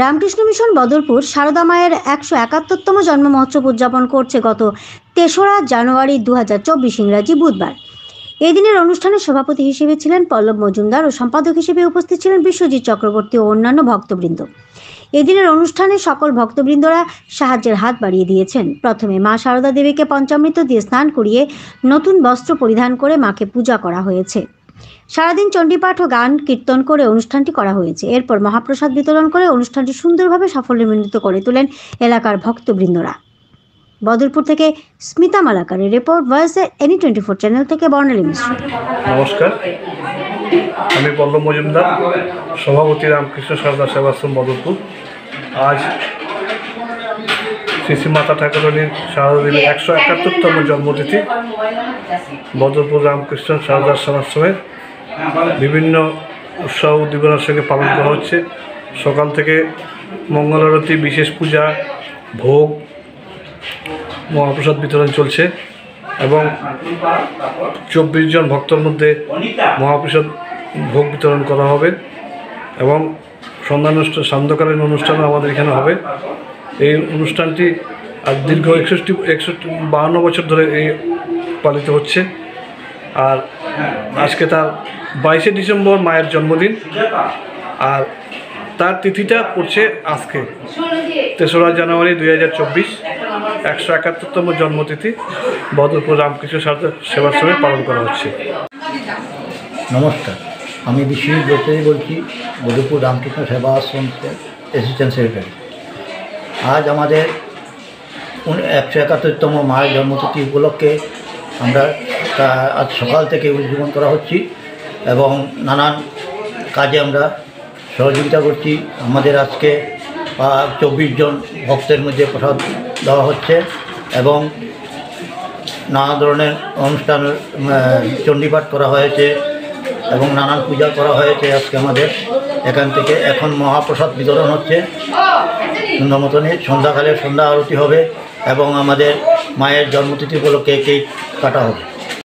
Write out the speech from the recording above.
Ramakrishna mission Badarpur Sarada মায়ের 171তম জন্ম মহোৎসব উদযাপন করছে গত ৩রা জানুয়ারি ২০২৪ ইংরাজি বুধবার। এই দিনের অনুষ্ঠানে সভাপতি হিসেবে ছিলেন পল্লব মজুমদার ও সম্পাদক হিসেবে উপস্থিত ছিলেন বিশ্বজিৎ চক্রবর্তী ও অন্যান্য ভক্তবৃন্দ। এদিনের অনুষ্ঠানে সকল ভক্তবৃন্দরা সাহায্যের হাত বাড়িয়ে দিয়েছেন। প্রথমে মা সারদা দেবীকে পঞ্চামৃত দিয়ে স্নান করিয়ে নতুন বস্ত্র পরিধান করে মাকে পূজা করা হয়েছে। সারাদিন চণ্ডীপাঠ ও গান কীর্তন করে অনুষ্ঠানটি করা হয়েছে। এরপর মহাপ্রসাদ বিতরণ করে অনুষ্ঠানটি সুন্দরভাবে সাফল্যমণ্ডিত করে তোলেন এলাকার ভক্তবৃন্দরা। বদরপুর থেকে স্মিতা মালাকারের রিপোর্ট, ভয়েস এনি 24 চ্যানেল থেকে বর্ণালী মিশ্র। নমস্কার, আমি পল্লব মজুমদার, সভাপতি রামকৃষ্ণ সারদা সেবাশ্রম বদরপুর। আজ শ্রী শ্রী মাতা ঠাকুরানীর সারদা দেবীর 171তম জন্মতিথি বদরপুর রামকৃষ্ণ সারদা সেবাশ্রমে বিভিন্ন উৎসব উদ্দীপনার সঙ্গে পালন করা হচ্ছে। সকাল থেকে মঙ্গল আরতি, বিশেষ পূজা, ভোগ, মহাপ্রসাদ বিতরণ চলছে এবং 24 জন ভক্তর মধ্যে মহাপ্রসাদ ভোগ বিতরণ করা হবে এবং সান্ধ্যকালীন অনুষ্ঠানও আমাদের এখানে হবে। এই অনুষ্ঠানটি আজ দীর্ঘ 52 বছর ধরে এই পালিত হচ্ছে। আর আজকে তার 22শে ডিসেম্বর মায়ের জন্মদিন, আর তার তিথিটা পড়ছে আজকে 3রা জানুয়ারি 2024, 171তম জন্মতিথি বদরপুর রামকৃষ্ণ সারদা সেবাশ্রমে পালন করা হচ্ছে। নমস্কার, আমি বিশ্বজিৎ চক্রবর্তী বলছি, বদরপুর রামকৃষ্ণ সেবা আশ্রম অ্যাসিস্ট্যান্ট সেক্রেটারি। আজ আমাদের 171তম মায়ের জন্মতিথি উপলক্ষে আমরা আজ সকাল থেকে উদযাপন করা হচ্ছি এবং নানান কাজে আমরা সহযোগিতা করছি। আমাদের আজকে 24 জন ভক্তের মধ্যে প্রসাদ দেওয়া হচ্ছে এবং নানা ধরনের অনুষ্ঠান, চণ্ডীপাঠ করা হয়েছে এবং নানান পূজা করা হয়েছে। আজকে আমাদের এখান থেকে এখন মহাপ্রসাদ বিতরণ হচ্ছে সুন্দর মতনই। সন্ধ্যা আরতি হবে এবং আমাদের মায়ের জন্মতিথি উপলক্ষে কেক কাটা হবে।